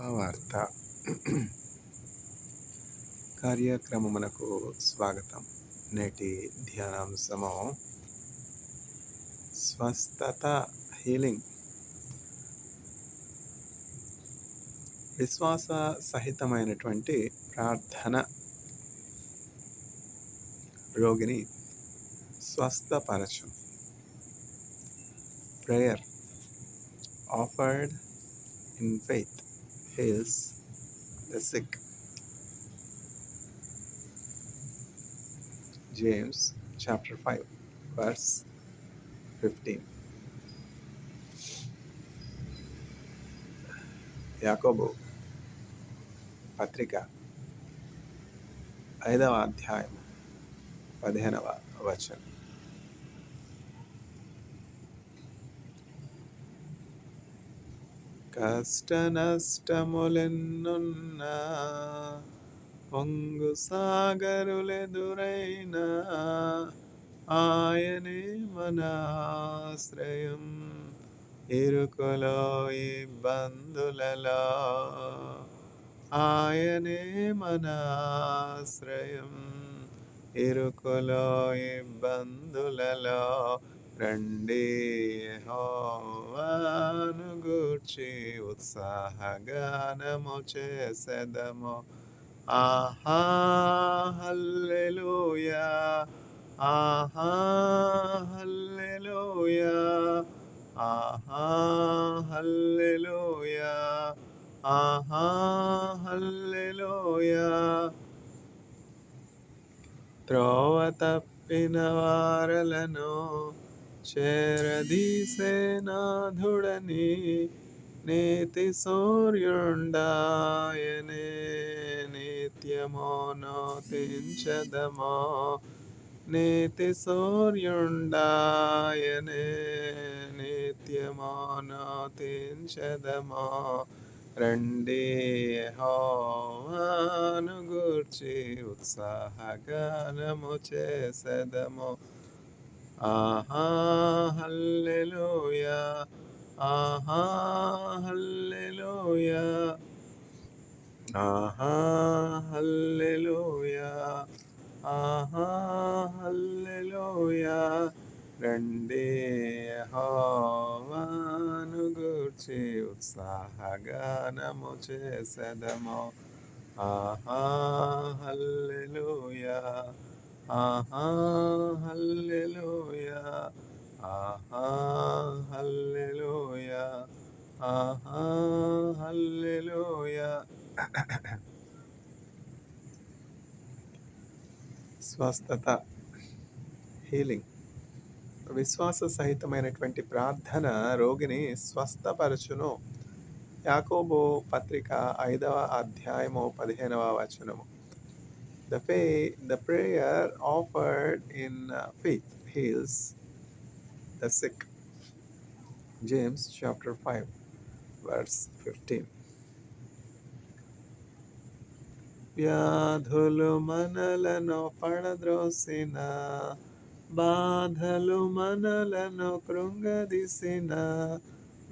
శుభవార్త కార్యక్రమమునకు స్వాగతం. నేటి ధ్యానాంశము స్వస్థత హీలింగ్. విశ్వాస సహితమైనటువంటి ప్రార్థన రోగిని స్వస్థపరచు. Prayer offered in faith heals the sick. James chapter 5 verse 15. యాకోబు పత్రిక 5వ అధ్యాయం 15వ వచనం. కష్ట నష్టములెన్నున్నా, పొంగు సాగరులెదురైనా, ఆయనే మన ఆశ్రయం. ఇరుకులో ఇబ్బందులలో ఆయనే మన ఆశ్రయం. ఇరుకులో ఇబ్బందులలో రండి యెహోవాను గూర్చి ఉత్సాహగానము చేసెదము. ఆహా హల్లెలూయా, ఆహా హల్లెలూయా, ఆహా హల్లెలూయా, ఆహా హల్లెలూయా. త్రోవ తప్పిన వారలను చేరదీసే నాథుడని, నీతి సూర్యుండాయనే. నిత్యము నోతించెదము, నీతి సూర్యుండాయనే. నిత్యము నోతించెదము. రండి యెహోవాను గూర్చి ఉత్సాహగానము చేసెదము. ఆహా హల్లెలూయా, ఆహా హల్లెలూయా, ఆహా హల్లెలూయా, ఆహా హల్లెలూయా. రండి యెహోవాను గూర్చి ఉత్సాహగానము చేసెదము. ఆహా హల్లెలూయా, ఆహా హల్లెలూయా, ఆహా హల్లెలూయా, ఆహా హల్లెలూయా. స్వస్థత హీలింగ్. విశ్వాస సహితమైనటువంటి ప్రార్థన రోగిని స్వస్థపరచును. యాకోబు పత్రిక 5వ అధ్యాయము 15వ వచనము. The prayer offered in faith heals the sick. James chapter 5 verse 15. వ్యాధులు మనలను పడద్రోసిన, బాధలు మనలను కృంగదీసిన,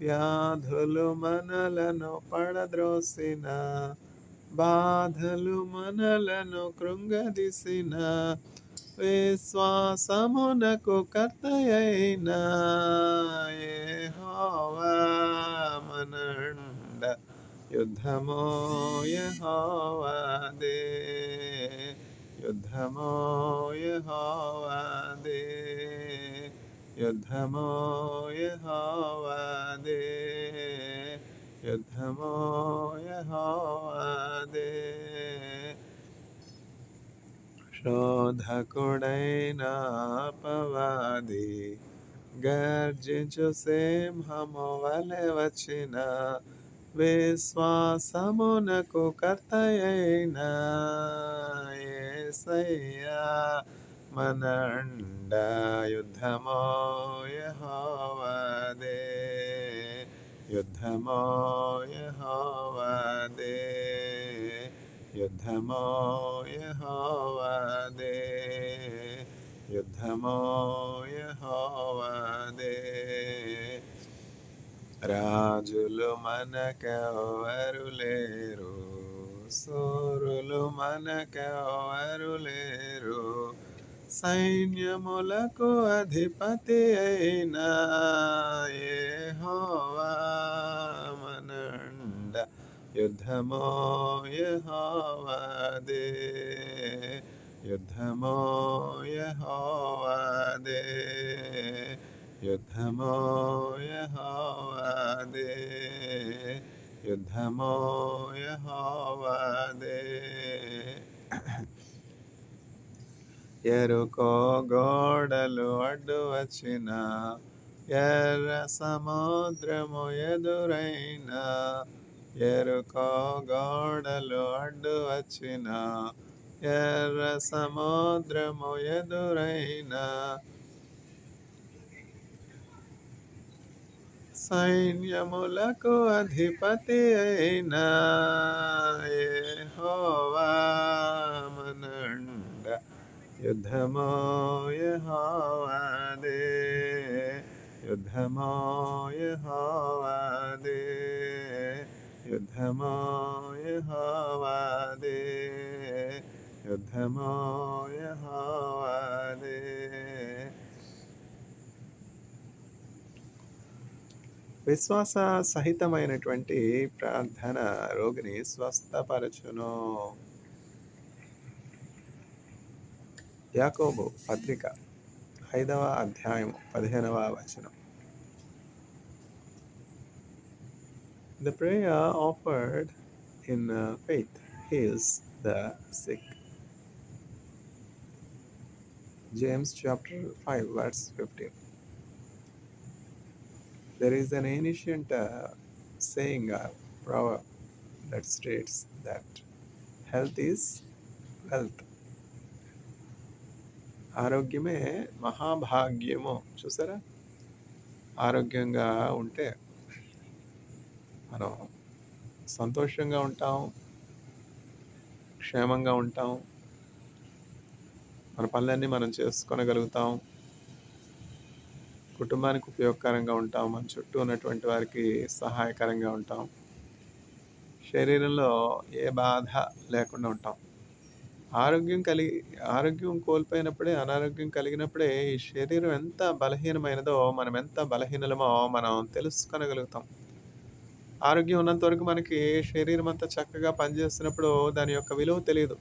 వ్యాధులు మనలను పడద్రోసిన, బాధలు మనలను కృంగదీసిన, విశ్వాసమునకు కర్తయైన యెహోవా మనండ. యుద్ధమో యెహోవాదే, యుద్ధమో యెహోవాదే, యుద్ధమో యెహోవాదే, యుద్ధమో యెహోవాదే. శోధకుడైన అపవాది గర్జించు సింహము వలె వచ్చిన, విశ్వాసమునకు కర్తయైన యేసయ్యా మనండ. యుద్ధమో యెహోవాదే, యుద్ధమో యెహోవాదే, యుద్ధమో యెహోవాదే, యుద్ధమో యెహోవాదే. రాజులు మనకెవరు లేరు, సూరులు మనకెవరు లేరు, సైన్యములకు అధిపతి అయిన యెహోవా మనండ. యుద్ధమో యెహోవాదే, యుద్ధమో యెహోవాదే, యుద్ధమో యెహోవాదే, యుద్ధమో యెహోవాదే. ఎరుకో గోడలు అడ్డు వచ్చిన, ఎర్ర సముద్రము ఎదురైన, ఎరుకో గోడలు అడ్డు వచ్చిన, ఎర్ర సముద్రము ఎదురైన, సైన్యములకు అధిపతి అయిన యెహోవా మనండ. యుద్ధమో యెహోవాదే, యుద్ధమో యెహోవాదే, యుద్ధమో యెహోవాదే, యుద్ధమో యెహోవాదే. విశ్వాస సహితమైనటువంటి ప్రార్థన రోగిని స్వస్థపరచును. యాకోబు పత్రిక 5వ అధ్యాయం 15వ వచనం. The prayer offered in faith heals the sick. James chapter 5 verse 15. There is an ancient saying or proverb that states that health is wealth. ఆరోగ్యమే మహాభాగ్యము. చూసారా, ఆరోగ్యంగా ఉంటే మనం సంతోషంగా ఉంటాం, క్షేమంగా ఉంటాం, మన పనులన్నీ మనం చేసుకోగలుగుతాం, కుటుంబానికి ఉపయోగకరంగా ఉంటాం, మన చుట్టూ ఉన్నటువంటి వారికి సహాయకరంగా ఉంటాం, శరీరంలో ఏ బాధ లేకుండా ఉంటాం. ఆరోగ్యం కోల్పోయినప్పుడే, అనారోగ్యం కలిగినప్పుడే ఈ శరీరం ఎంత బలహీనమైనదో, మనం ఎంత బలహీనమో మనం తెలుసుకొనగలుగుతాం. ఆరోగ్యం ఉన్నంత వరకు మనకి శరీరం అంతా చక్కగా పనిచేస్తున్నప్పుడు దాని యొక్క విలువ తెలియదు.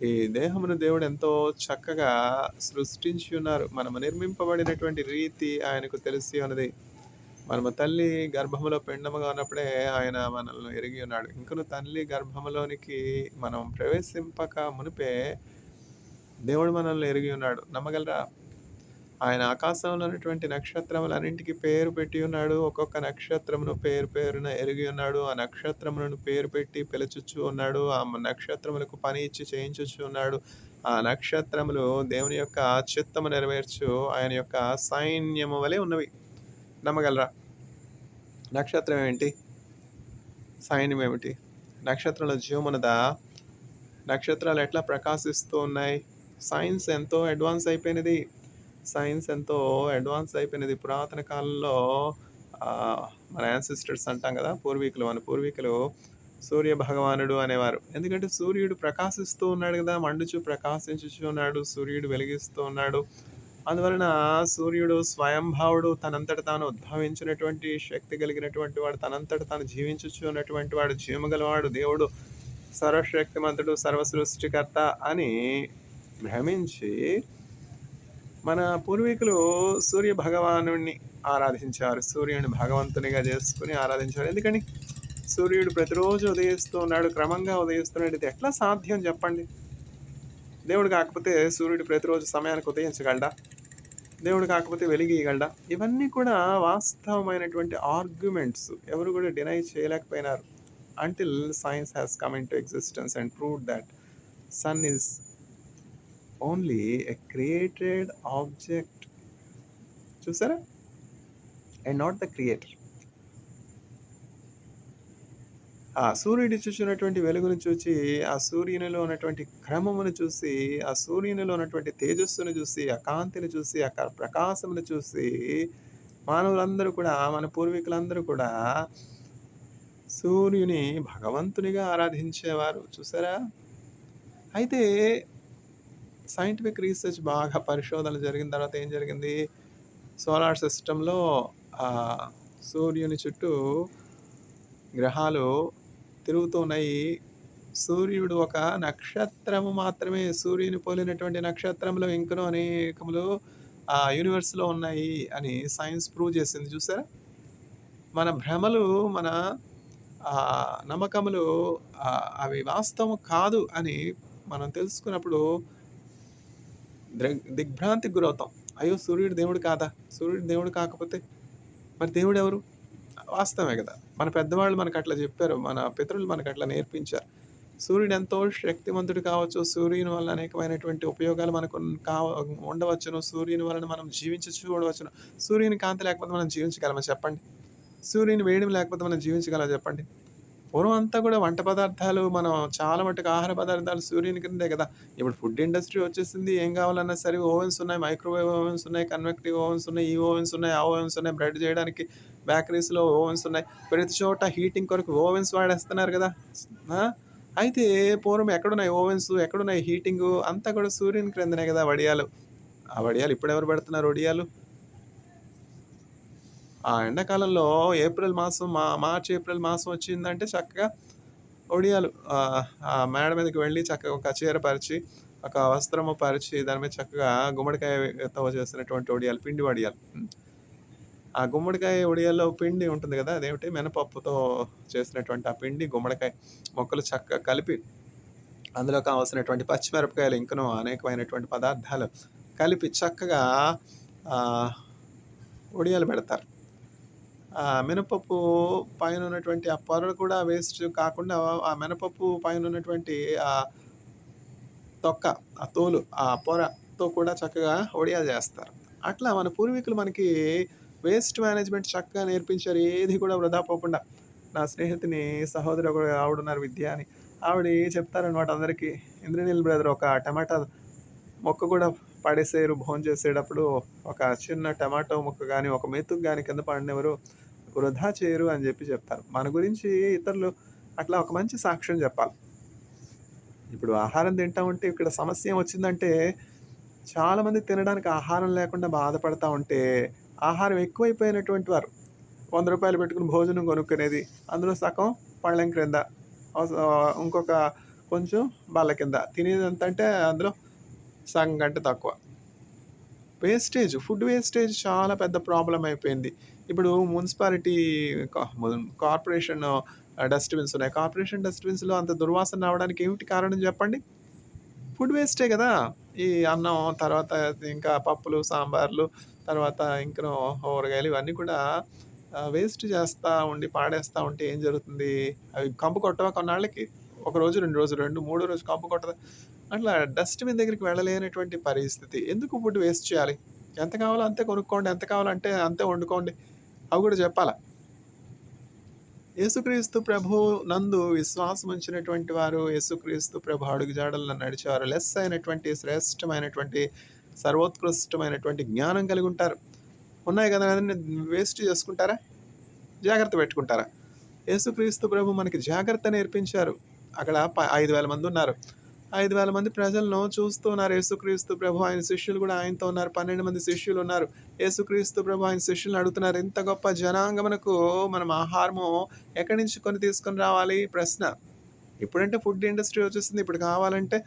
ఈ దేహమును దేవుడు ఎంతో చక్కగా సృష్టించి ఉన్నారు. మనము నిర్మింపబడినటువంటి రీతి ఆయనకు తెలిసి ఉన్నది. మనము తల్లి గర్భములో పిండముగా ఉన్నప్పుడే ఆయన మనల్ని ఎరిగి ఉన్నాడు. ఇంకను తల్లి గర్భములోనికి మనం ప్రవేశింపక మునిపే దేవుడు మనల్ని ఎరిగి ఉన్నాడు. నమ్మగలరా? ఆయన ఆకాశంలో ఉన్నటువంటి నక్షత్రములన్నింటికి పేరు పెట్టి ఉన్నాడు. ఒక్కొక్క నక్షత్రమును పేరు పేరున ఎరిగి ఉన్నాడు. ఆ నక్షత్రములను పేరు పెట్టి పిలుచుచు ఉన్నాడు. ఆ నక్షత్రములకు పని ఇచ్చి చేయించుచు ఉన్నాడు. ఆ నక్షత్రములు దేవుని యొక్క చిత్తము నెరవేర్చు ఆయన యొక్క సైన్యము వలె ఉన్నవి. నమ్మగలరా? నక్షత్రం ఏమిటి? సైన్యం ఏమిటి? నక్షత్రంలో జీవమున్నదా? నక్షత్రాలు ఎట్లా ప్రకాశిస్తూ ఉన్నాయి? సైన్స్ ఎంతో అడ్వాన్స్ అయిపోయినది. పురాతన కాలంలో మన యాన్సిస్టర్స్ అంటాం కదా, మన పూర్వీకులు సూర్య భగవానుడు అనేవారు. ఎందుకంటే సూర్యుడు ప్రకాశిస్తూ ఉన్నాడు కదా, మండుచు ప్రకాశించుచు ఉన్నాడు, సూర్యుడు వెలిగిస్తూ ఉన్నాడు. అందువలన సూర్యుడు స్వయంభావుడు, తనంతట తాను ఉద్భవించినటువంటి శక్తి కలిగినటువంటి వాడు, తనంతట తాను జీవించుచు ఉన్నటువంటి వాడు, జీవగలవాడు, దేవుడు సర్వశక్తిమంతుడు, సర్వసృష్టికర్త అని భ్రమించి మన పూర్వీకులు సూర్య భగవానుడిని ఆరాధించారు. సూర్యుని భగవంతునిగా చేసుకుని ఆరాధించారు. ఎందుకని? సూర్యుడు ప్రతిరోజు ఉదయిస్తూ ఉన్నాడు, క్రమంగా ఉదయిస్తున్నాడు. ఇది ఎట్లా సాధ్యం చెప్పండి? దేవుడు కాకపోతే సూర్యుడు ప్రతిరోజు సమయానికి ఉదయించగలడా? దేవుడు కాకపోతే వెలిగియగలడా? ఇవన్నీ కూడా వాస్తవమైనటువంటి ఆర్గ్యుమెంట్స్. ఎవరు కూడా deny చేయలేకపోయినారు. Until science has come into existence and proved that sun is only a created object. చూసారా? And not the creator. ఆ సూర్యుడు చూసినటువంటి వెలుగును చూసి, ఆ సూర్యునిలో ఉన్నటువంటి క్రమమును చూసి, ఆ సూర్యునిలో ఉన్నటువంటి తేజస్సును చూసి, ఆ కాంతిని చూసి, ఆ ప్రకాశమును చూసి మానవులందరూ కూడా, మన పూర్వీకులందరూ కూడా సూర్యుని భగవంతునిగా ఆరాధించేవారు. చూసారా? అయితే సైంటిఫిక్ రీసెర్చ్ బాగా పరిశోధనలు జరిగిన తర్వాత ఏం జరిగింది? సోలార్ సిస్టమ్‌లో ఆహ్, సూర్యుని చుట్టూ గ్రహాలు తిరుగుతూ ఉన్నాయి. సూర్యుడు ఒక నక్షత్రము మాత్రమే. సూర్యుని పోలినటువంటి నక్షత్రములు ఇంకను అనేకములు యూనివర్స్‌లో ఉన్నాయి అని సైన్స్ ప్రూవ్ చేసింది చూసారా? మన భ్రమలు, మన నమ్మకములు అవి వాస్తవం కాదు అని మనం తెలుసుకున్నప్పుడు దిగ్భ్రాంతికి గురవుతాం. అయ్యో! సూర్యుడు దేవుడు కాదా? సూర్యుడు దేవుడు కాకపోతే మరి దేవుడెవరు? వాస్తవమే గదా! మన పెద్దవాళ్ళు మనకట్లా జెప్పారు. మన పితరులు మనకట్లా నేర్పించారు. సూర్యుడెంతో శక్తివంతుడు కావచ్చు. సూర్యుని వల్ల అనేకమైనటువంటి ఉపయోగాలు మనకు ఉండవచ్చును. సూర్యుని వలన మనం జీవించి చూడవచ్చును. సూర్యుని కాంతి లేకపోతే మనం జీవించగలమా చెప్పండి? సూర్యుని వేడిమి లేకపోతే మనం జీవించగలమా చెప్పండి? పూర్వం అంతా కూడా వంట పదార్థాలు మనం చాలా మట్టుకు ఆహార పదార్థాలు సూర్యుని కిందే గదా! ఇప్పుడు ఫుడ్ ఇండస్ట్రీ వచ్చేసింది. ఏం కావాలన్నా సరే ఓవెన్స్ ఉన్నాయి. మైక్రోవేవ్ ఓవెన్స్ ఉన్నాయి. కన్వెక్టివ్ ఓవెన్స్ ఉన్నాయి. ఈ ఓవెన్స్ ఉన్నాయి. ఆ ఓవెన్స్ ఉన్నాయి. బ్రెడ్ చేయడానికి బేకరీస్‌లో ఓవెన్స్ ఉన్నాయి. ప్రతి చోట హీటింగ్ కొరకు ఓవెన్స్ వాడేస్తున్నారు గదా! ఆ! అయితే పూర్వం ఎక్కడున్నాయి ఓవెన్స్? ఎక్కడున్నాయి హీటింగు? అంతా కూడా సూర్యుని క్రిందనే గదా వడియాలు. ఆ వడియాలు ఇప్పుడెవరు పెడుతున్నారు వడియాలు? ఆ ఎండాకాలంలో ఏప్రిల్ మాసం మార్చ్, ఏప్రిల్ మాసం వచ్చిందంటే చక్కగా ఒడియాలు ఆ మేడ మీదకి వెళ్ళి చక్కగా ఒక చీర పరిచి, ఒక వస్త్రము పరిచి, దాని మీద చక్కగా గుమ్మడికాయతో చేసినటువంటి ఒడియాలు, పిండి వడియాలు. ఆ గుమ్మడికాయ ఒడియాల్లో పిండి ఉంటుంది గదా! అదేమిటి మినపప్పుతో చేసినటువంటి ఆ పిండి, గుమ్మడికాయ ముక్కలు చక్కగా కలిపి, అందులో కావాల్సినటువంటి పచ్చిమిరపకాయలు, ఇంకను అనేకమైనటువంటి పదార్థాలు కలిపి చక్కగా ఆహ్, ఒడియాలు పెడతారు. మినపప్పు పైనున్నటువంటి ఆ పొరలు కూడా వేస్ట్ కాకుండా, ఆ మినపప్పు పైనున్నటువంటి ఆహ్, తొక్క, ఆ తోలు, ఆ పొరతో కూడా చక్కగా వడియాలు జేస్తారు. అట్లా మన పూర్వీకులు మనకి వేస్ట్ మేనేజ్‌మెంట్ చక్కగా నేర్పించారు. ఏది కూడా వృధా పోకుండా. నా స్నేహితుని సహోదరి ఆవిడున్నారు విద్య అని. ఆవిడ చెప్తారనమాట అందరికి. ఇంద్రనీల్ బ్రదర్ ఒక టమాటా మొక్క కూడా పడేసేయరు భోంచేసేటప్పుడు. ఒక చిన్న టమాటో ముక్క గాని, ఒక మెతుకు గాని కింద పడనివ్వరు. వృధా చేయరు అని జెప్పి చెప్తారు. మన గురించి ఇతరులు అట్లా ఒక మంచి సాక్ష్యం జెప్పాలి. ఇప్పుడు ఆహారం తింటా ఉంటే ఇక్కడ సమస్య ఏమొచ్చిందంటే, చాలామంది తినడానికి ఆహారం లేకుండా బాధపడతా ఉంటే, ఆహారం ఎక్కువైపోయినటువంటి వారు రూ. 100 పెట్టుకొని భోజనం కొనుక్కునేది. అందులో సగం పళ్ళెం క్రింద, ఇంకొక కొంచెం బల్ల కింద. తినేదెంతంటే అందులో సగం కంటే తక్కువ. ఫుడ్ వేస్టేజ్ చాలా పెద్ద ప్రాబ్లమ్ అయిపోయింది. ఇప్పుడు మున్సిపాలిటీ కార్పొరేషన్ డస్ట్‌బిన్స్ ఉన్నాయి. కార్పొరేషన్ డస్ట్‌బిన్స్‌లో అంత దుర్వాసన రావడానికి ఏమిటి కారణం జెప్పండి? ఫుడ్ వేస్టే గదా! ఈ అన్నం, తర్వాత ఇంకా పప్పులు, సాంబార్లు, తర్వాత ఇంకను ఊరగాయలు ఇవన్నీ కూడా వేస్ట్ చేస్తా ఉండి, పాడేస్తా ఉంటే ఏం జరుగుతుంది? అవి కంపు కొట్టవా కొన్నాళ్ళకి? ఒక రోజు, 2 రోజులు, మూడో రోజు కంపు కొట్టదా? అట్లా డస్ట్‌బిన్ దగ్గరికి వెళ్ళలేనటువంటి పరిస్థితి. ఎందుకు ఫుడ్ వేస్ట్ చేయాలి? ఎంత కావాలో అంతే కొనుక్కోండి. ఎంత కావాలంటే అంతే వండుకోండి. అవి గూడా జెప్పాలా? యేసుక్రీస్తు ప్రభువు నందు విశ్వాసముంచినటువంటి వారు, యేసుక్రీస్తు ప్రభు అడుగుజాడల్లో నడిచేవారు లెస్ అయినటువంటి, శ్రేష్టమైనటువంటి, సర్వోత్కృష్టమైనటువంటి జ్ఞానం కలిగుంటారు. ఉన్నాయి గదా! అన్నీ వేస్ట్ చేసుకుంటారా? జాగ్రత్త పెట్టుకుంటారా? యేసుక్రీస్తు ప్రభు మనకి జాగ్రత్త నేర్పించారు. అక్కడ 5,000 మందున్నారు. 5,000 మంది ప్రజలను చూస్తూ ఉన్నారు. యేసుక్రీస్తు ప్రభు, ఆయన శిష్యులు గూడా ఆయనతో ఉన్నారు. 12 మంది శిష్యులున్నారు. యేసుక్రీస్తు ప్రభు ఆయన శిష్యుల్ని అడుగుతున్నారు. ఇంత గొప్ప జనాంగమునకు మనం ఆహారము ఎక్కడి నుంచి కొని తీసుకొని రావాలి? ప్రశ్న. ఇప్పుడంటే ఫుడ్ ఇండస్ట్రీ వచ్చేసింది. ఇప్పుడు కావాలంటే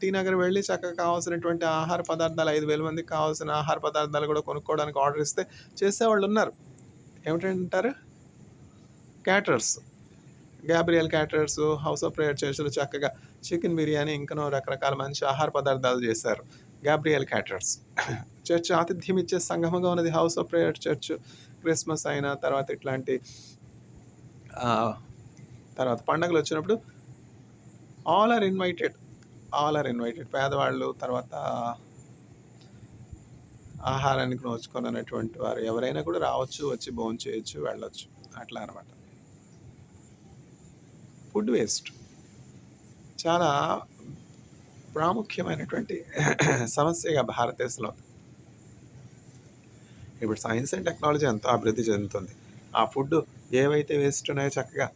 టీ నగర్ వెళ్లి చక్కగా కావాల్సినటువంటి ఆహార పదార్థాలు 5,000 మందికి కావాల్సిన ఆహార పదార్థాలు గూడా కొనుక్కోవడానికి ఆర్డర్ ఇస్తే చేసేవాళ్ళున్నారు. ఏమిటంటారు? Caterers. Gabriel caterers, house of prayer చర్చ్‌లో చక్కగా చికెన్ బిర్యానీ, ఇంకనూ రకరకాల మంచి ఆహార పదార్థాలు చేశారు. Gabriel caterers. చర్చ్ ఆతిథ్యం ఇచ్చే సంఘముగా ఉన్నది house of prayer church. Christmas అయినా, తర్వాత ఇట్లాంటి ఆహ్, తర్వాత పండగలొచ్చినప్పుడు all are invited. All are invited. పేదవాళ్ళు, తర్వాత ఆహారానికి నోచుకోనటువంటి వారు ఎవరైనా కూడా రావచ్చు, వచ్చి భోంచేయొచ్చు, వెళ్ళొచ్చు. అట్లా అనమాట. ఫుడ్ వేస్ట్ చాలా ప్రాముఖ్యమైనటువంటి సమస్యగా భారతదేశంలో ఇప్పుడు సైన్స్ అండ్ టెక్నాలజీ ఎంతో అభివృద్ధి చెందుతుంది. ఆ ఫుడ్ ఏవైతే వేస్ట్ ఉన్నాయో చక్కగా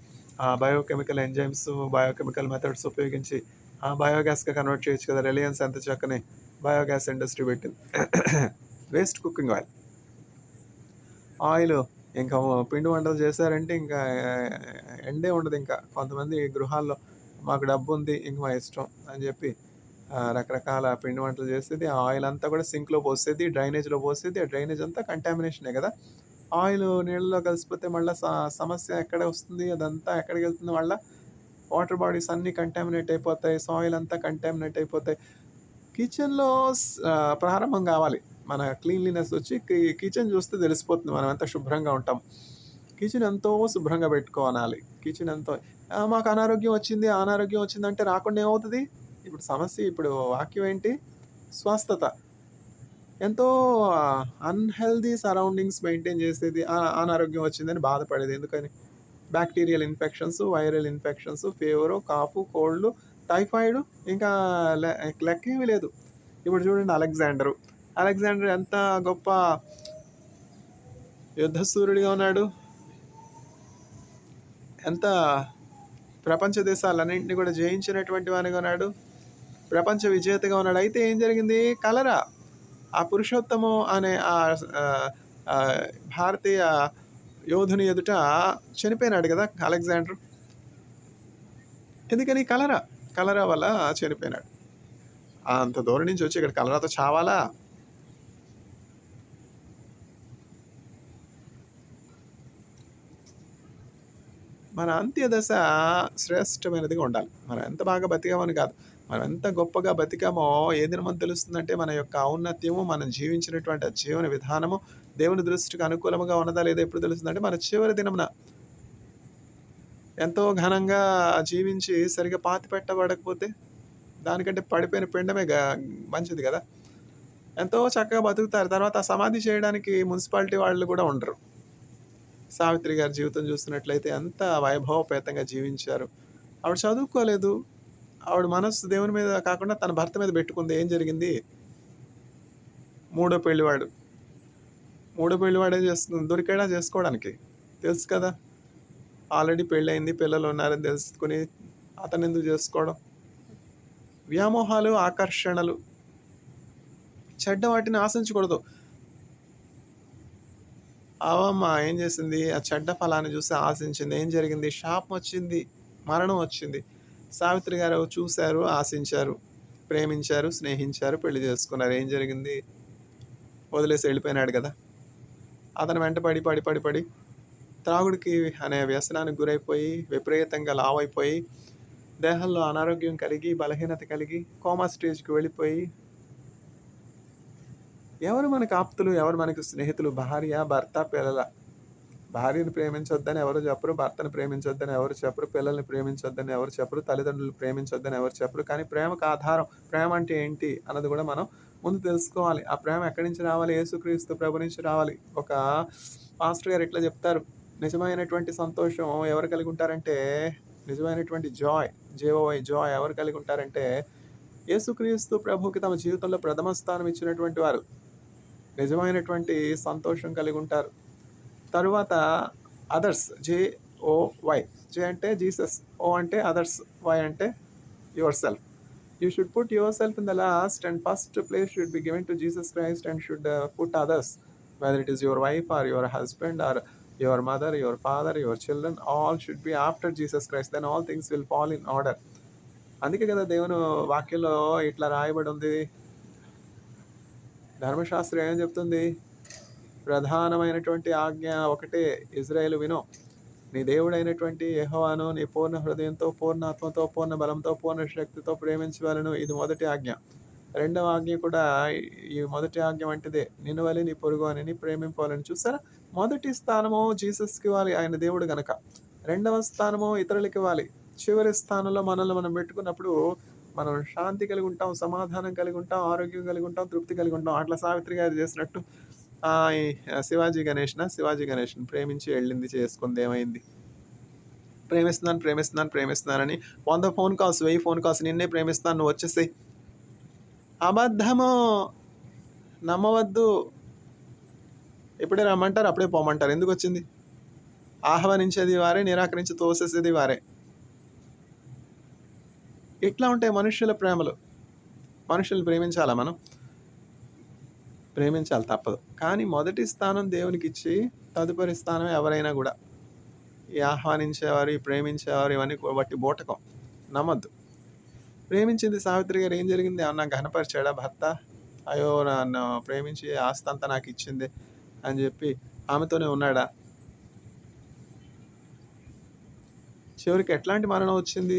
ఆ బయోకెమికల్ ఎంజైమ్స్, బయోకెమికల్ మెథడ్స్ ఉపయోగించి ఆ బయోగ్యాస్‌గా కన్వర్ట్ చేయొచ్చు కదా! రిలయన్స్ ఎంత చక్కని బయోగ్యాస్ ఇండస్ట్రీ పెట్టింది. Waste cooking oil. ఆయిలు ఇంకా పిండి వంటలు చేశారంటే ఇంకా ఎండే ఉండదింకా. కొంతమంది గృహాల్లో మాకు డబ్బుంది ఇంక మా ఇష్టం అని చెప్పి రకరకాల పిండి వంటలు చేసేది. ఆ ఆయిల్ అంతా కూడా సింక్‌లో పోసేది, డ్రైనేజ్‌లో పోసేది. ఆ డ్రైనేజ్ అంతా కంటామినేషనే కదా! ఆయిలు నీళ్ళలో కలిసిపోతే మళ్ళా సమస్య ఎక్కడ వస్తుంది? అదంతా ఎక్కడికెళ్తుంది మళ్ళా? వాటర్ బాడీస్ అన్నీ కంటామినేట్ అయిపోతాయి. సాయిల్ అంతా కంటామినేట్ అయిపోతాయి. కిచెన్‌లో ప్రారంభం కావాలి. మన క్లీన్లీనెస్ వచ్చి కిచెన్ చూస్తే తెలిసిపోతుంది మనం ఎంత శుభ్రంగా ఉంటాం. కిచెన్ ఎంతో శుభ్రంగా పెట్టుకోనాలి. కిచెన్ ఎంతో మాకు అనారోగ్యం వచ్చింది, అనారోగ్యం వచ్చిందంటే రాకుండా ఏమవుతది? ఇప్పుడు సమస్య ఇప్పుడు వాక్యం ఏంటి? స్వస్థత. ఎంతో అన్‌హెల్తీ సరౌండింగ్స్ మెయింటైన్ చేసేది అనారోగ్యం వచ్చిందని బాధపడేది. ఎందుకని? Bacterial infections, viral infections, fever, calf, cold, typhoid ఇంకా లెక్కేమీ లేదు. ఇప్పుడు చూడండి అలెగ్జాండరు. అలెగ్జాండర్ ఎంత గొప్ప యుద్ధశూరుడిగా ఉన్నాడు. ఎంత ప్రపంచ దేశాలన్నింటినీ కూడా జయించినటువంటి వానిగా ఉన్నాడు. ప్రపంచ విజేతగా ఉన్నాడు. అయితే ఏం జరిగింది? కలరా. ఆ పురుషోత్తము అనే భారతీయ యోధుని ఎదుట చనిపోయినాడు కదా అలెగ్జాండర్. ఎందుకని? కలరా వల్ల చనిపోయినాడు. అంత దూరం నుంచి వచ్చి ఇక్కడ కలరాతో చావాలా? మన అంత్యదశ శ్రేష్టమైనదిగా ఉండాలి. మనం ఎంత బాగా బతికామని కాదు. మనం ఎంత గొప్పగా బతికామో ఏ దినమో తెలుస్తుందంటే మన యొక్క ఔన్నత్యము, మనం జీవించినటువంటి ఆ జీవన విధానము దేవుని దృష్టికి అనుకూలముగా ఉన్నదా లేదా ఎప్పుడు తెలుస్తుందంటే మన చివరి దినమున. ఎంతో ఘనంగా జీవించి సరిగ్గా పాతిపెట్టబడకపోతే దానికంటే పడిపోయిన పిండమే మంచిది కదా! ఎంతో చక్కగా బతుకుతారు. తర్వాత సమాధి చేయడానికి మున్సిపాలిటీ వాళ్ళు కూడా ఉండరు. సావిత్రి గారి జీవితం చూస్తున్నట్లయితే ఎంత వైభవపేతంగా జీవించారు. ఆవిడ చదువుకోలేదు. ఆవిడ మనస్సు దేవుని మీద కాకుండా తన భర్త మీద పెట్టుకుంది. ఏం జరిగింది? మూడో పెళ్లివాడు. మూడో పెళ్లివాడే దొరికాడా చేసుకోవడానికి? తెలుసు కదా! ఆల్రెడీ పెళ్ళయింది, పిల్లలున్నారని తెలుసుకొని అతనెందుకు చేసుకోవడం? వ్యామోహాలు, ఆకర్షణలు, చెడ్డ వాటిని ఆశించకూడదు. అవమ్మ ఏం చేసింది? ఆ చెడ్డ ఫలాన్ని చూసి ఆశించింది. ఏం జరిగింది? శాపం వచ్చింది. మరణం వచ్చింది. సావిత్రి గారు చూసారు, ఆశించారు, ప్రేమించారు, స్నేహించారు, పెళ్లి చేసుకున్నారు. ఏం జరిగింది? వదిలేసి వెళ్ళిపోయినాడు కదా! అతను వెంట పడి త్రాగుడికి అనే వ్యసనానికి గురైపోయి విపరీతంగా లావైపోయి దేహంలో అనారోగ్యం కలిగి, బలహీనత కలిగి కోమా స్టేజ్‌కి వెళ్ళిపోయి ఎవరు మనకు ఆప్తులు? ఎవరు మనకు స్నేహితులు? భార్య, భర్త, పిల్లల. భార్యను ప్రేమించొద్దని ఎవరు చెప్పరు. భర్తను ప్రేమించొద్దని ఎవరు చెప్పరు. పిల్లల్ని ప్రేమించొద్దని ఎవరు చెప్పరు. తల్లిదండ్రులు ప్రేమించొద్దని ఎవరు చెప్పరు. కానీ ప్రేమకు ఆధారం, ప్రేమ అంటే ఏంటి అన్నది కూడా మనం ముందు తెలుసుకోవాలి. ఆ ప్రేమ ఎక్కడి నుంచి రావాలి? యేసుక్రీస్తు ప్రభు నుంచి రావాలి. ఒక పాస్టర్ గారు ఇట్లా చెప్తారు. నిజమైనటువంటి సంతోషం ఎవరు కలిగి ఉంటారంటే, నిజమైనటువంటి జాయ్ ఎవరు కలిగి ఉంటారంటే, యేసుక్రీస్తు ప్రభువుకి తమ జీవితంలో ప్రథమ స్థానం ఇచ్చినటువంటి వారు నిజమైనటువంటి సంతోషం కలిగి ఉంటారు. తరువాత అదర్స్, JOY. జే అంటే జీసస్, ఓ అంటే అదర్స్, వై అంటే your self. You should put yourself in the last and first place should be given to Jesus Christ and should put others, whether it is your wife or your husband or your mother, your father, your children, all should be after Jesus Christ. Then all things will fall in order. అందుకే కదా దేవుని వాక్యంలో ఇట్లా రాయబడి ఉంది. ధర్మశాస్త్రం ఏం చెప్తుంది? ప్రధానమైనటువంటి ఆజ్ఞ ఒకటే, ఇజ్రాయేలు విను, నీ దేవుడైనటువంటి యెహోవాను నీ పూర్ణ హృదయంతో, పూర్ణ ఆత్మతో, పూర్ణ బలంతో, పూర్ణ శక్తితో ప్రేమించవలెను. ఇది మొదటి ఆజ్ఞ. రెండవ ఆజ్ఞ కూడా ఈ మొదటి ఆజ్ఞ వంటిదే, నిన్ను వలె నీ పొరుగువానిని ప్రేమింపాలని. చూసారా? మొదటి స్థానము జీసస్‌కి ఇవ్వాలి, ఆయన దేవుడు గనక. రెండవ స్థానము ఇతరులకి ఇవ్వాలి. చివరి స్థానంలో మనల్ని మనం పెట్టుకున్నప్పుడు మనం శాంతి కలిగి ఉంటాం, సమాధానం కలిగి ఉంటాం, ఆరోగ్యం కలిగి ఉంటాం, తృప్తి కలిగి ఉంటాం. అట్లా సావిత్రి గారు చేసినట్టు ఈ శివాజీ గణేష్‌ని ప్రేమించి వెళ్ళింది, చేసుకుంది. ఏమైంది? ప్రేమిస్తున్నానని 100 ఫోన్ కాల్స్, 1000 ఫోన్ కాల్స్, నిన్నే ప్రేమిస్తున్నాను, నువ్వు వచ్చేసేయ్. అబద్ధము. నమ్మవద్దు. ఎప్పుడే రమ్మంటారు, అప్పుడే పోమంటారు. ఎందుకొచ్చింది? ఆహ్వానించేది వారే, నిరాకరించి తోసేసేది వారే. ఇట్లా ఉంటాయి మనుష్యుల ప్రేమలు. మనుషుల్ని ప్రేమించాలా మనం? ప్రేమించాలి, తప్పదు. కానీ మొదటి స్థానం దేవునికిచ్చి, తదుపరి స్థానం ఎవరైనా గూడా. ఈ ఆహ్వానించేవారు, ఈ ప్రేమించేవారు ఇవన్నీ వట్టి బూటకం. నమ్మొద్దు. ప్రేమించింది సావిత్రి గారు, ఏం జరిగింది? ఏమన్నా ఘనపరిచాడా భర్త? అయ్యో! నన్ను ప్రేమించి ఆస్తంతా నాకిచ్చింది అని జెప్పి ఆమెతోనే ఉన్నాడా? చివరికి ఎట్లాంటి మరణం వచ్చింది?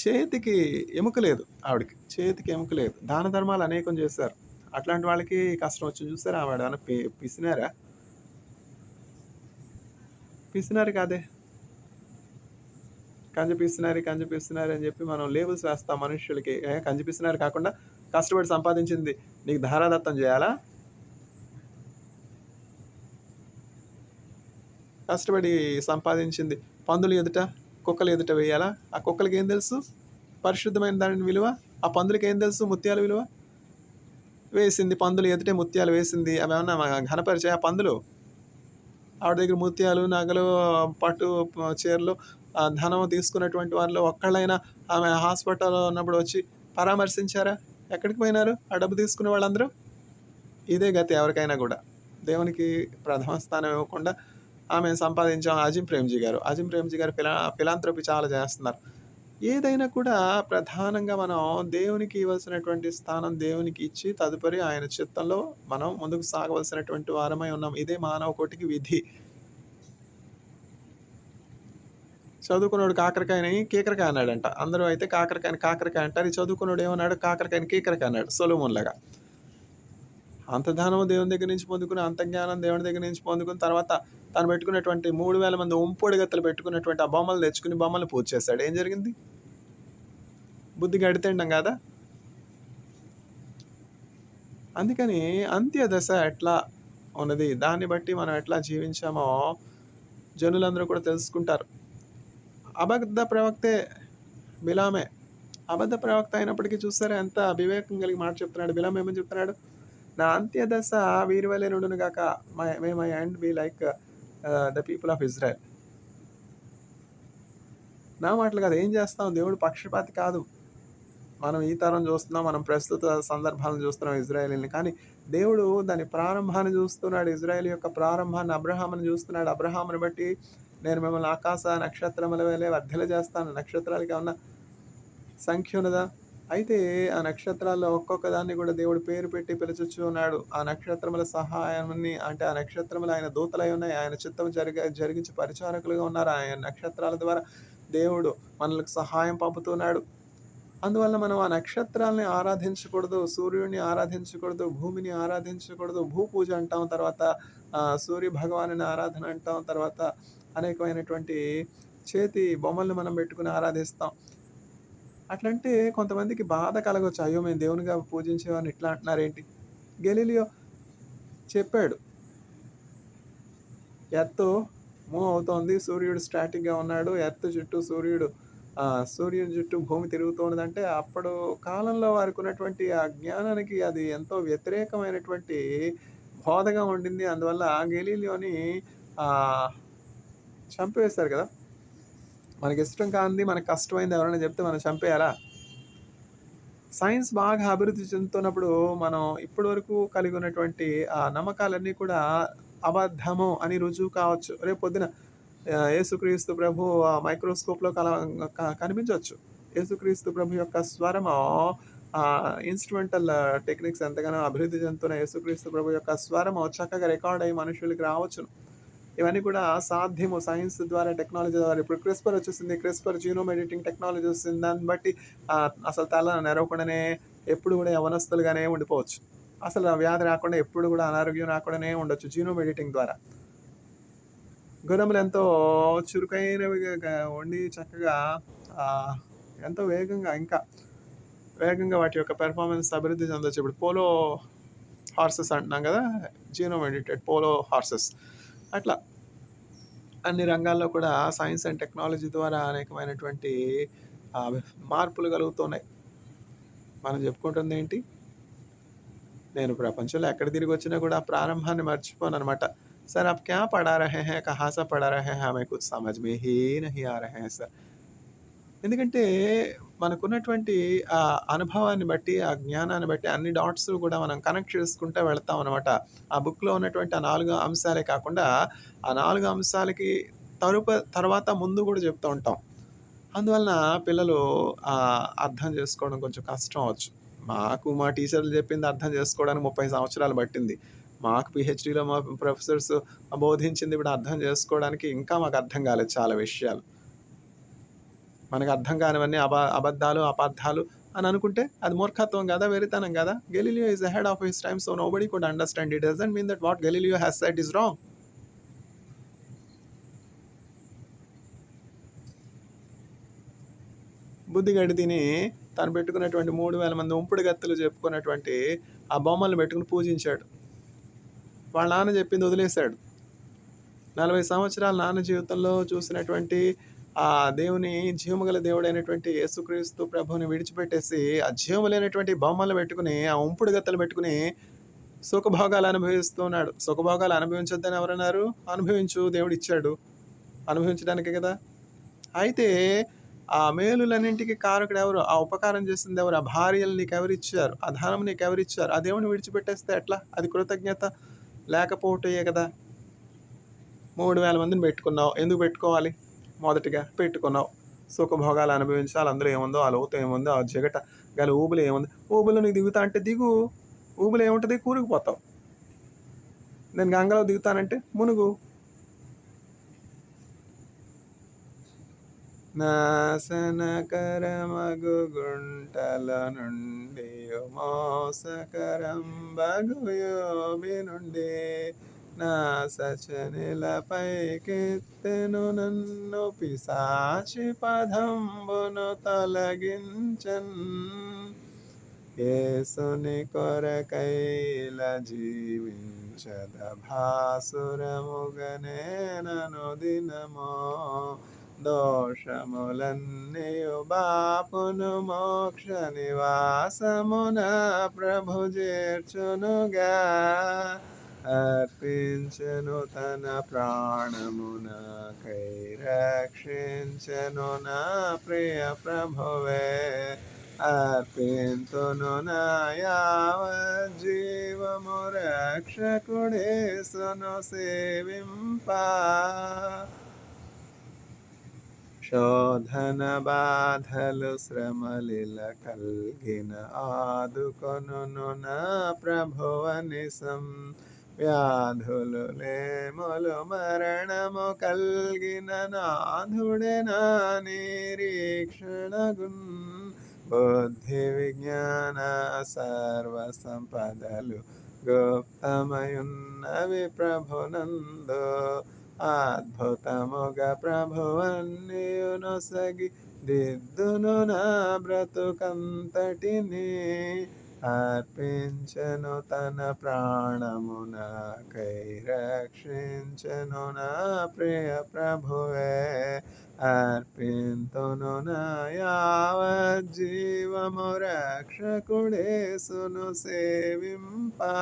చేతికి ఎముక లేదు ఆవిడకి. చేతికి ఎముక లేదు. దాన ధర్మాలు అనేకం చేశారు. అట్లాంటి వాళ్ళకి కష్టం వచ్చింది. చూసారా ఆవిడేమన్నా పిసినారా? పిసినారి కాదే. కంజ పిసినారి అని చెప్పి మనం లేబుల్స్ వేస్తాం మనుష్యులకి. కంజ పిసినారి కాకుండా కష్టపడి సంపాదించింది నీకు ధారాదత్తం చేయాలా? కష్టపడి సంపాదించింది పందులు ఎదుట, కుక్కలు ఎదుట వేయాలా? ఆ కుక్కలకి ఏం తెలుసు పరిశుద్ధమైన దాని విలువ? ఆ పందులకి ఏం తెలుసు ముత్యాల విలువ? వేసింది పందులు ఎదుటే ముత్యాలు వేసింది. అవి ఏమన్నా ఘనపరిచే ఆ పందులు? ఆవిడ దగ్గర ముత్యాలు, నగలు, పట్టు చీరలు, ధనం తీసుకున్నటువంటి వారిలో ఒక్కళ్ళైనా ఆమె హాస్పిటల్లో ఉన్నప్పుడు వచ్చి పరామర్శించారా? ఎక్కడికి పోయినారు ఆ డబ్బు తీసుకునే వాళ్ళందరూ? ఇదే గతి ఎవరికైనా కూడా. దేవునికి ప్రథమ స్థానం ఇవ్వకుండా ఆమె సంపాదించాం. అజిం ప్రేమ్జీ గారు ఫిలాంథ్రపీ చాలా చేస్తున్నారు. ఏదైనా కూడా ప్రధానంగా మనం దేవునికి ఇవ్వాల్సినటువంటి స్థానం దేవునికి ఇచ్చి, తదుపరి ఆయన చిత్తంలో మనం ముందుకు సాగవలసినటువంటి వారమై ఉన్నాం. ఇదే మానవ కోటికి విధి. చదువుకున్నోడు కాకరకాయని కీకరకాయ అన్నాడంట. అందరూ అయితే కాకరకాయని కాకరకాయ అంటారు. ఈ చదువుకున్నోడు ఏమన్నాడు? కాకరకాయని కీకరకాయ అన్నాడు సొలొమోన్‌లాగా. అంత ధనము దేవుని దగ్గర నుంచి పొందుకుని, అంత జ్ఞానం దేవుని దగ్గర నుంచి పొందుకుని, తర్వాత తను పెట్టుకున్నటువంటి 3000 మంది ఉంపొడిగత్తెలు పెట్టుకున్నటువంటి ఆ బొమ్మలు తెచ్చుకుని బొమ్మలు పూజ చేశాడు. ఏం జరిగింది? బుద్ధి గడితేండం కాదా? అందుకని అంత్యదశ ఎట్లా ఉన్నది, దాన్ని బట్టి మనం ఎట్లా జీవించామో జనులందరూ కూడా తెలుసుకుంటారు. అబద్ధ ప్రవక్తే బిలామే. అబద్ధ ప్రవక్త అయినప్పటికీ చూసారా ఎంత అవివేకం కలిగి మాట చెప్తున్నాడు. బిలాం ఏమని చెప్తున్నాడు? నా అంత్యదశ వీరి వలె నుండును గాక. May my end be like the people of Israel. నా మాటలు కాదు. ఏం చేస్తాం? దేవుడు పక్షపాతి కాదు. మనం ఈ తరం చూస్తున్నాం, మనం ప్రస్తుత సందర్భాలను చూస్తున్నాం ఇజ్రాయేలీని. కానీ దేవుడు దాని ప్రారంభాన్ని చూస్తున్నాడు. ఇజ్రాయేల్ యొక్క ప్రారంభాన్ని, అబ్రహాముని చూస్తున్నాడు. అబ్రహాముని బట్టి నేను మిమ్మల్ని ఆకాశ నక్షత్రముల వలె వర్ధిల్లజేస్తాను. నక్షత్రాలకి ఏమన్నా సంఖ్య ఉన్నదా? అయితే ఆ నక్షత్రాల్లో ఒక్కొక్క దాన్ని కూడా దేవుడు పేరు పెట్టి పిలుచుచు ఉన్నాడు. ఆ నక్షత్రముల సహాయాన్ని, అంటే ఆ నక్షత్రములు ఆయన దూతలై ఉన్నాయి. ఆయన చిత్తం జరిగించి పరిచారకులుగా ఉన్నారు. ఆయన నక్షత్రాల ద్వారా దేవుడు మనలకు సహాయం పంపుతున్నాడు. అందువల్ల మనం ఆ నక్షత్రాలని ఆరాధించకూడదు, సూర్యుడిని ఆరాధించకూడదు, భూమిని ఆరాధించకూడదు. భూపూజ అంటాం, తర్వాత సూర్య భగవానుని ఆరాధన అంటాం, తర్వాత అనేకమైనటువంటి చేతి బొమ్మల్ని మనం పెట్టుకుని ఆరాధిస్తాం. అట్లంటే కొంతమందికి బాధ కలగొచ్చు. అయ్యో! మేము దేవునిగా పూజించేవారిని ఇట్లా అంటున్నారేంటి? గెలీలియో చెప్పాడు. ఎర్త్ మూవ్ అవుతోంది. సూర్యుడు స్టాటిక్‌గా ఉన్నాడు. ఎర్త్ చుట్టూ సూర్యుని చుట్టూ భూమి తిరుగుతున్నదంటే అప్పుడు కాలంలో వారికున్నటువంటి ఆ జ్ఞానానికి అది ఎంతో వ్యతిరేకమైనటువంటి బోధగా ఉండింది. అందువల్ల గెలీలియోని ఆహ్, చంపేశారు కదా! మనకిష్టం కానిది, మనకు కష్టమైంది ఎవరైనా చెప్తే మనం చంపేయాలా? సైన్స్ బాగా అభివృద్ధి చెందుతున్నప్పుడు మనం ఇప్పటి వరకు కలిగి ఉన్నటువంటి ఆ నమ్మకాలన్నీ కూడా అబద్ధము అని రుజువు కావచ్చు. రేపొద్దున యేసుక్రీస్తు ప్రభు మైక్రోస్కోప్‌లో కనిపించొచ్చు. యేసుక్రీస్తు ప్రభు యొక్క స్వరము ఇన్‌స్ట్రుమెంటల్ టెక్నిక్స్ ఎంతగానో అభివృద్ధి చెందుతున్న యేసుక్రీస్తు ప్రభు యొక్క స్వరము చక్కగా రికార్డ్ అయ్యి మనుషులకి రావచ్చును. ఇవన్నీ కూడా సాధ్యము సైన్స్ ద్వారా, టెక్నాలజీ ద్వారా. ఇప్పుడు క్రిస్పర్ వచ్చేసింది. క్రిస్పర్ జీనోమ్ ఎడిటింగ్ టెక్నాలజీ వస్తుంది. దాన్ని బట్టి అసలు తల నెరవకుండానే ఎప్పుడు కూడా యవ్వనస్తులుగానే ఉండిపోవచ్చు. అసలు ఆ వ్యాధి రాకుండా, ఎప్పుడు కూడా అనారోగ్యం రాకుండానే ఉండొచ్చు జీనోమ్ ఎడిటింగ్ ద్వారా. గొర్రెములు ఎంతో చురుకైనవిగా ఉండి చక్కగా ఎంతో ఇంకా వేగంగా వాటి యొక్క పెర్ఫార్మెన్స్ అభివృద్ధి చెందొచ్చు. ఇప్పుడు పోలో హార్సెస్ అంటున్నాం కదా, జీనోమ్ ఎడిటెడ్ పోలో హార్సెస్. అట్లా అన్ని రంగాల్లో కూడా సైన్స్ అండ్ టెక్నాలజీ ద్వారా అనేకమైనటువంటి మార్పులు కలుగుతున్నాయి. మనం చెప్పుకుంటుంది ఏంటి? నేను ప్రపంచంలో ఎక్కడ తిరిగొచ్చినా కూడా ఆ ప్రారంభాన్ని మర్చిపోననమాట. "సర్ आप क्या पढ़ा रहे हैं? कहाँ से पढ़ा रहे हैं? हमें कुछ समझ में ही नहीं आ रहे हैं सर." ఎందుకంటే మనకున్నటువంటి ఆ అనుభవాన్ని బట్టి, ఆ జ్ఞానాన్ని బట్టి అన్ని డాట్స్ కూడా మనం కనెక్ట్ చేసుకుంటా వెళ్తామనమాట. ఆ బుక్‌లో ఉన్నటువంటి ఆ 4 అంశాలే కాకుండా, ఆ 4 అంశాలకి తర్వాత ముందు గూడా చెప్తూ ఉంటాం. అందువలన పిల్లలు అర్థం చేసుకోవడం కొంచెం కష్టం అవ్వచ్చు. మాకు మా టీచర్లు చెప్పింది అర్థం చేసుకోవడానికి 30 సంవత్సరాలు పట్టింది. మాకు పీహెచ్‌డీలో మా ప్రొఫెసర్స్ బోధించింది ఇప్పుడు అర్థం చేసుకోవడానికి ఇంకా మాకు అర్థం కాలేదు చాలా విషయాలు. మనకు అర్థం కానివన్నీ అబద్ధాలు, అపార్థాలు అని అనుకుంటే అది మూర్ఖత్వం గదా! వెర్రితనం గదా! Galileo is ahead of his time. So nobody could understand. It doesn't mean that what Galileo has said is wrong. బుద్ధిగడ్డి తిని తను పెట్టుకున్నటువంటి 3000 మంది ఉంపుడు గత్తెలు చెప్పుకున్నటువంటి ఆ బొమ్మలను పెట్టుకొని పూజించాడు. వాళ్ళ నాన్న చెప్పింది వదిలేసాడు. 40 సంవత్సరాల నాన్న జీవితంలో చూసినటువంటి ఆ దేవుని జీవము గల దేవుడైనటువంటి యేసుక్రీస్తు ప్రభువుని విడిచిపెట్టేసి, ఆ జీవము లేనటువంటి బొమ్మలు పెట్టుకొని, ఆ ఉంపుడు గత్తెలు పెట్టుకొని సుఖభోగాలు అనుభవిస్తూ ఉన్నాడు. సుఖభోగాలు అనుభవించొద్దని ఎవరన్నారు? అనుభవించు దేవుడిచ్చాడు. అనుభవించడానికే కదా! అయితే ఆ మేలులన్నింటికి కారకుడెవరు? ఆ ఉపకారం చేసిందెవరు? ఆ భార్యలు నీకెవరిచ్చారు? ఆ ధనం నీకెవరిచ్చారు? ఆ దేవుడిని విడిచిపెట్టేస్తే ఎట్లా? అది కృతజ్ఞత లేకపోవటయే కదా! 3000 మందిని పెట్టుకున్నావు. ఎందుకు పెట్టుకోవాలి? మొదటిగా పెట్టుకున్నావు. సుఖభోగాలు అనుభవించాలి. అందులో ఏముందో, ఆ లోతు ఏముందో, ఆ జిగట గల ఊబులో ఏముంది? ఊబులో నీకు దిగుతా అంటే దిగు. ఊబులో ఏముంటది? కూరుకుపోతావు. నేను గంగలో దిగుతానంటే మునుగు. నాశనకరమగు గుంటల నుండియు మోసకరంబగు యోబి నుండి నా సచనిలపైకెత్తెను నన్ను పిశాచి పదంబును తొలగించన్. యేసుని కొరకైల జీవించద భాసురముగనేనను దినమో దోషములన్నీయు బాపును మోక్ష నివాసమున ప్రభు చేర్చునుగా. అర్పించెను తన ప్రాణమునకై రక్షించెను నా ప్రియ ప్రభువే. అర్పింతును నా యావజ్జీవము రక్షకుడేసును సేవింపా. శోధన బాధలు శ్రమలిల కల్గిన ఆదుకొనును నా ప్రభువనిసం. వ్యాధులు లేములు మరణము కల్గిన నాథుడే నా నిరీక్షణగున్. బుద్ధి విజ్ఞాన సర్వ సంపదలు గుప్తమయున్నవి ప్రభునందు. అద్భుతముగా ప్రభువన్నీయు నొసగి దిద్దును నా బ్రతుకంతటిని. అర్పించెను తన ప్రాణము నాకై రక్షించెను నా ప్రియ ప్రభువే. అర్పింతును నా యావజ్జీవము రక్షకుడేసును సేవింపా.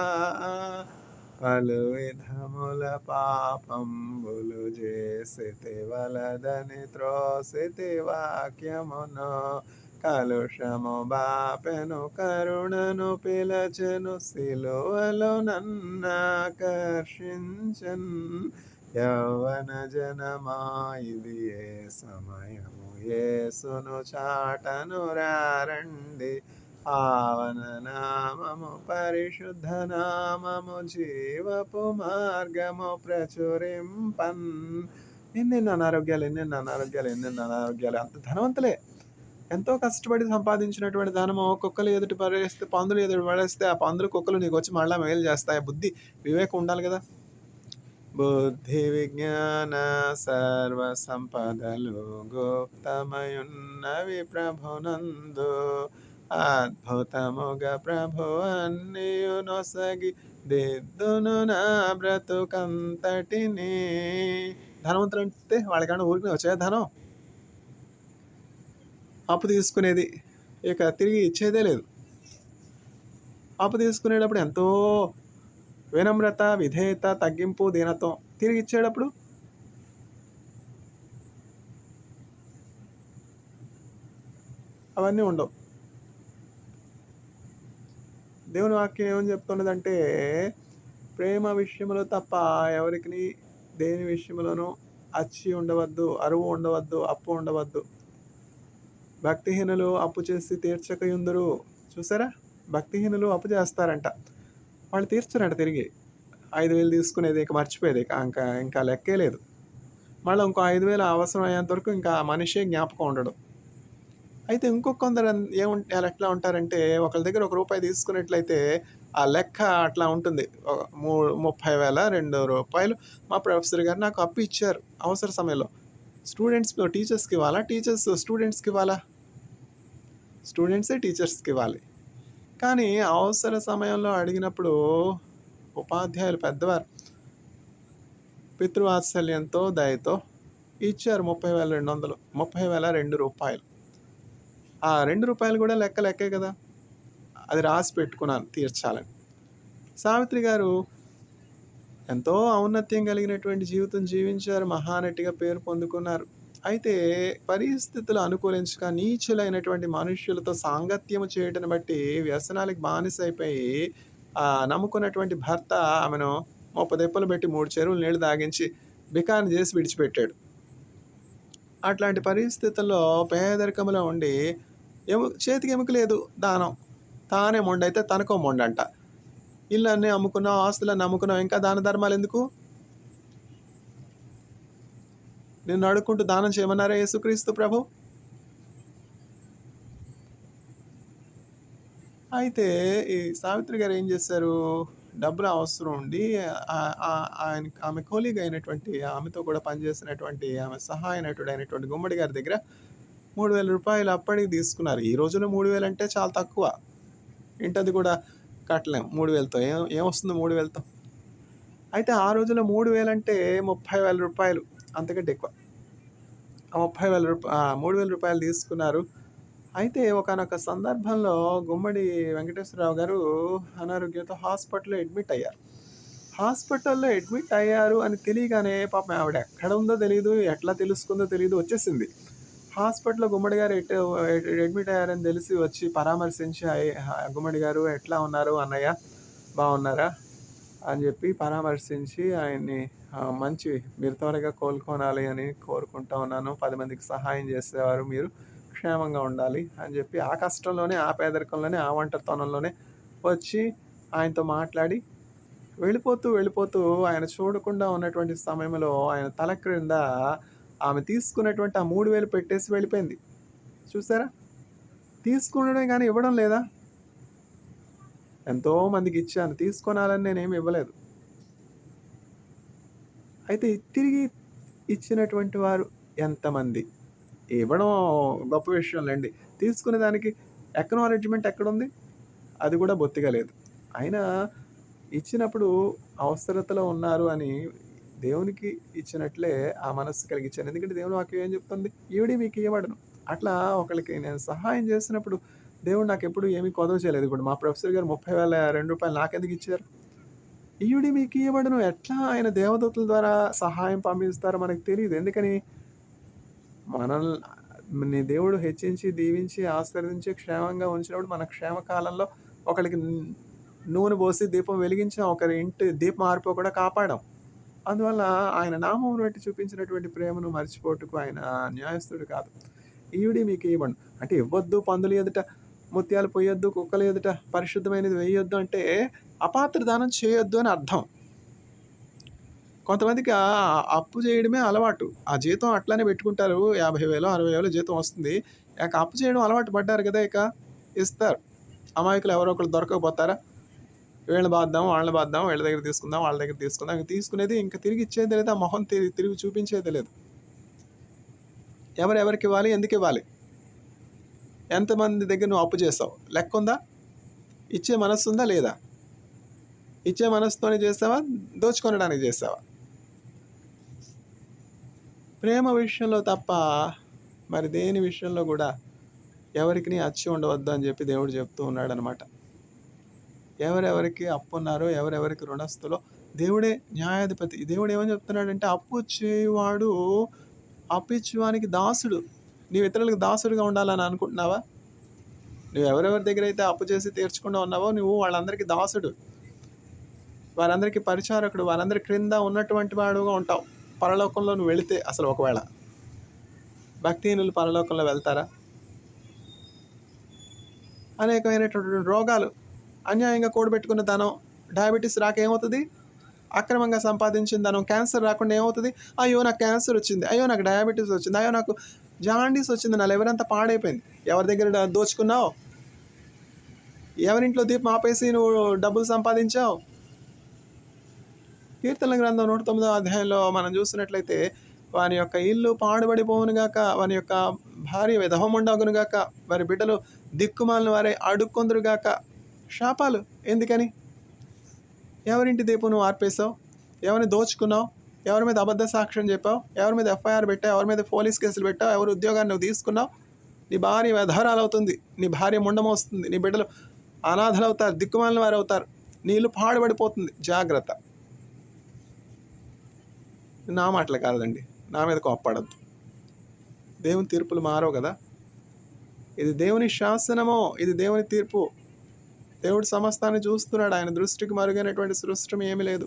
పలు విధముల పాపంబులు చేసితి వలదని త్రోసితి వాక్యమును. కలుషము బాపెను కరుణను పిలచెను సిలువలో నన్నాకర్షించన్. యౌవన జనమా ఇది ఏ సమయము యేసును చాటను రారండి. పావన నామము పరిశుద్ధ నామము జీవపు మార్గము ప్రచురింపన్. ఎన్నెన్ని అనారోగ్యాలు అంత ధనవంతులే. ఎంతో కష్టపడి సంపాదించినటువంటి ధనము కుక్కలు ఎదుటి పడేస్తే, పందులు ఎదుటి పడేస్తే, ఆ పందులు కుక్కలు నీకు వచ్చి మళ్ళా మేలు చేస్తాయి. బుద్ధి వివేకం ఉండాలి కదా. బుద్ధి విజ్ఞాన సర్వ సంపదలు గుప్తమయున్నవి ప్రభునందు. అద్భుతముగా ప్రభు అన్నీయు నొసగి దిద్దును నా బ్రతుకంతటిని. ధనవంతులు అంటే వాళ్ళకన్నా ఊరికి వచ్చే ధనం అప్పు తీసుకునేది, ఇక తిరిగి ఇచ్చేదే లేదు. అప్పు తీసుకునేటప్పుడు ఎంతో వినమ్రత, విధేయత, తగ్గింపు, దీనత్వం. తిరిగి ఇచ్చేటప్పుడు అవన్నీ ఉండవు. దేవుని వాక్యం ఏమని చెప్తున్నదంటే, ప్రేమ విషయంలో తప్ప ఎవరికిని దేని విషయంలోనూ అచ్చి ఉండవద్దు, అరువు ఉండవద్దు, అప్పు ఉండవద్దు. భక్తిహీనులు అప్పు చేసి తీర్చకయుందురు. చూసారా? భక్తిహీనులు అప్పు చేస్తారంట. వాళ్ళు తీర్చరంట తిరిగి. 5,000 తీసుకునేది ఇక మర్చిపోయేది. ఇంకా లెక్కే లేదు. మళ్ళీ ఇంకో 5,000 అవసరం అయ్యేంత వరకు ఇంకా ఆ మనిషే జ్ఞాపకం ఉండడు. అయితే ఇంకొక కొందరు ఎట్లా ఉంటారంటే, ఒకళ్ళ దగ్గర ఒక రూపాయి తీసుకున్నట్లయితే ఆ లెక్క అట్లా ఉంటుంది. 30,000 రూపాయలు మా ప్రొఫెసర్ గారు నాకు అప్పు ఇచ్చారు అవసర సమయంలో. టీచర్స్‌కి ఇవ్వాలా? టీచర్స్ స్టూడెంట్స్‌కి ఇవ్వాలా? స్టూడెంట్సే టీచర్స్‌కి ఇవ్వాలి. కానీ అవసర సమయంలో అడిగినప్పుడు ఉపాధ్యాయులు పెద్దవారు పితృవాత్సల్యంతో, దయతో ఇచ్చారు 30,200 30,002 ఆ రూ. 2 కూడా లెక్కే కదా! అది రాసి పెట్టుకున్నాను తీర్చాలని. సావిత్రి గారు ఎంతో ఔన్నత్యం కలిగినటువంటి జీవితం జీవించారు. మహానటిగా పేరు పొందుకున్నారు. అయితే పరిస్థితులు అనుకూలించక నీచులైనటువంటి మనుష్యులతో సాంగత్యము చేయటం బట్టి వ్యసనాలకు బానిసైపోయి నమ్ముకున్నటువంటి భర్త ఆమెను ముప్పదెప్పలు పెట్టి 3 చెరువులు నీళ్లు తాగించి బికాని చేసి విడిచిపెట్టాడు. అట్లాంటి పరిస్థితుల్లో పేదరికంలో ఉండి చేతికి ఎముక లేదు దానం. తానే మొండైతే తనకో మొండంట. ఇళ్ళన్నీ అమ్ముకున్నావు, ఆస్తులన్నీ అమ్ముకున్నావు, ఇంకా దాన ధర్మాలు ఎందుకు? నిన్ను అడుక్కుంటూ దానం చేయమన్నారా యేసుక్రీస్తు ప్రభు? అయితే ఈ సావిత్రి గారు ఏం చేశారు? డబ్బులు అవసరం ఉండి ఆమె కోలీగ్ అయినటువంటి ఆమెతో కూడా పనిచేసినటువంటి ఆమె సహాయ నటుడైనటువంటి గుమ్మడి గారి దగ్గర రూ. 3,000 అప్పటికి తీసుకున్నారు. ఈ రోజుల్లో 3,000 అంటే చాలా తక్కువ. ఇంటది కూడా కట్టలేం 3,000తో. ఏమొస్తుంది 3,000తో? అయితే ఆ రోజుల్లో 3,000 అంటే రూ. 30,000 అంతకంటే ఎక్కువ. ఆ రూ. 3,000 తీసుకున్నారు. అయితే ఒకానొక సందర్భంలో గుమ్మడి వెంకటేశ్వరరావు గారు అనారోగ్యంతో హాస్పిటల్‌లో అడ్మిట్ అయ్యారు అని తెలియగానే పాపం ఆవిడ ఎక్కడ ఉందో తెలీదు, ఎట్లా తెలుసుకుందో తెలీదు, వచ్చేసింది. హాస్పిటల్‌లో గుమ్మడి గారు అడ్మిట్ అయ్యారని తెలిసి వచ్చి పరామర్శించి, గుమ్మడి గారు ఎట్లా ఉన్నారు అన్నయ్య? బాగున్నారా? అని చెప్పి పరామర్శించి ఆయన్ని మీరు త్వరగా కోలుకోనాలి అని కోరుకుంటా ఉన్నాను. 10 మందికి సహాయం చేసేవారు మీరు క్షేమంగా ఉండాలి అని చెప్పి ఆ కష్టంలోనే, ఆ పేదరికంలోనే, ఆ ఒంటరితనంలోనే వచ్చి ఆయనతో మాట్లాడి వెళ్ళిపోతూ ఆయన చూడకుండా ఉన్నటువంటి సమయంలో ఆయన తల క్రింద ఆమె తీసుకున్నటువంటి ఆ 3,000 పెట్టేసి వెళ్ళిపోయింది. చూసారా? తీసుకునడమే కానీ ఇవ్వడం లేదా? ఎంతో మందికి ఇచ్చాను, తీసుకోనాలని నేనేమి ఇవ్వలేదు. అయితే తిరిగి ఇచ్చినటువంటి వారు ఎంతమంది? ఇవ్వడం గొప్ప విషయంలేండి. తీసుకునే దానికి ఎక్కనాలెడ్జ్‌మెంట్ ఎక్కడుంది? అది కూడా బొత్తిగా లేదు. అయినా ఇచ్చినప్పుడు అవసరతలో ఉన్నారు అని దేవునికి ఇచ్చినట్లే ఆ మనస్సు కలిగిచ్చాను. ఎందుకంటే దేవుని వాక్యం ఏం చెప్తుంది? ఈవిడి మీకు ఇయ్యబడును. అట్లా ఒకళ్ళకి నేను సహాయం చేసినప్పుడు దేవుడు నాకెప్పుడు ఏమీ కొదవ చేయలేదు. ఇప్పుడు మా ప్రొఫెసర్ గారు రూ. 30,002 నాకెందుకు ఇచ్చారు? ఈవిడి మీకు ఇయ్యబడును. ఎట్లా ఆయన దేవదూతల ద్వారా సహాయం పంపిస్తారో మనకు తెలీదు. ఎందుకని? మనల్ని దేవుడు హెచ్చించి, దీవించి, ఆశీర్వదించి, క్షేమంగా ఉంచినప్పుడు మన క్షేమ కాలంలో ఒకళ్ళకి నూనె పోసి దీపం వెలిగించాం. ఒకరి ఇంటి దీపం ఆరిపోకుండా కాపాడాం. అందువల్ల ఆయన నామమును బట్టి చూపించినటువంటి ప్రేమను మర్చిపోటుకు ఆయన న్యాయస్థుడు కాదు. ఈవిడి మీకు ఇవ్వబడును. అంటే ఇవ్వొద్దు, పందుల ఎదుట ముత్యాలు పొయ్యొద్దు, కుక్కల ఎదుట పరిశుద్ధమైనది వేయొద్దు అంటే అపాత్ర దానం చేయొద్దు అని అర్థం. కొంతమందికి అప్పు చేయడమే అలవాటు. ఆ జీతం అట్లానే పెట్టుకుంటారు. 50,000, 60,000 జీతం వస్తుంది. అప్పు చేయడం అలవాటు పడ్డారు కదా! ఇక ఇస్తారు. అమాయకులు ఎవరో ఒకళ్ళు దొరకకపోతారా? వీళ్ళని బాద్దాం, వాళ్ళని బాద్దాం, వీళ్ళ దగ్గర తీసుకుందాం, వాళ్ళ దగ్గర తీసుకుందాం. ఇంక తీసుకునేది ఇంక తిరిగి ఇచ్చేది లేదు. ఆ మొహం తిరిగి చూపించేది లేదు. ఎవరెవరికి ఇవ్వాలి? ఎందుకు ఇవ్వాలి? ఎంతమంది దగ్గర నువ్వు అప్పు చేసావు? లెక్కుందా? ఇచ్చే మనస్సుందా లేదా? ఇచ్చే మనస్సుతోనే చేసావా? దోచుకొనడానికి చేసావా? ప్రేమ విషయంలో తప్ప మరి దేని విషయంలో కూడా ఎవరికి అచ్చి ఉండవద్దు అని చెప్పి దేవుడు చెప్తూ ఉన్నాడనమాట. ఎవరెవరికి అప్పు ఉన్నారో, ఎవరెవరికి రుణస్థులో దేవుడే న్యాయాధిపతి. దేవుడు ఏమని చెప్తున్నాడంటే, అప్పు చేయువాడు అప్పిచ్చువానికి దాసుడు. నీవు ఇతరులకు దాసుడిగా ఉండాలని అనుకుంటున్నావా? నువ్వు ఎవరెవరి దగ్గర అయితే అప్పు చేసి తీర్చకుండా ఉన్నావో నువ్వు వాళ్ళందరికీ దాసుడు, వారందరికీ పరిచారకుడు, వారందరి క్రింద ఉన్నటువంటి వాడుగా ఉంటావు. పరలోకంలో నువ్వు వెళితే అసలు ఒకవేళ భక్తిహీనులు పరలోకంలో వెళ్తారా? అనేకమైనటువంటి రోగాలు, అన్యాయంగా కూడబెట్టుకున్న ధనం, డయాబెటీస్ రాక ఏమవుతుంది? అక్రమంగా సంపాదించిన ధనం క్యాన్సర్ రాకుండా ఏమవుతుంది? అయ్యో నాకు క్యాన్సర్ వచ్చింది, అయ్యో నాకు డయాబెటీస్ వచ్చింది, అయ్యో నాకు జాండీస్ వచ్చింది, నా లివర్ అంతా పాడైపోయింది. ఎవరి దగ్గర దోచుకున్నావు? ఎవరింట్లో దీపం ఆపేసి నువ్వు డబ్బులు సంపాదించావు? కీర్తనల గ్రంథం 109వ అధ్యాయంలో మనం చూసినట్లయితే, వాని యొక్క ఇల్లు పాడుబడిపోవునుగాక, వాని యొక్క భార్య విధవముండగునుగాక, వారి బిడ్డలు దిక్కుమాలిన వారే అడుక్కొందురుగాక. శాపాలు ఎందుకని? ఎవరింటి దీపం నువ్వు ఆర్పేసావు? ఎవరిని దోచుకున్నావు? ఎవరి మీద అబద్ధ సాక్ష్యం చెప్పావు? ఎవరి మీద ఎఫ్ఐఆర్ పెట్టావు? ఎవరి మీద పోలీస్ కేసులు పెట్టావు? ఎవరి ఉద్యోగాన్ని నువ్వు తీసుకున్నావు? నీ భార్య వ్యధరాలు అవుతుంది, నీ భార్య ముండమోస్తుంది, నీ బిడ్డలు అనాథలు అవుతారు, దిక్కుమాలిన వారు అవుతారు, నీ ఇల్లు పాడుబడిపోతుంది. జాగ్రత్త. నా మాటలు కాదండి, నా మీద కోప్పడద్దు. దేవుని తీర్పులు మారవు కదా. ఇది దేవుని శాసనమో, ఇది దేవుని తీర్పు. దేవుడు సమస్తాన్ని చూస్తున్నాడు. ఆయన దృష్టికి మరుగైనటువంటి సృష్టి ఏమీ లేదు.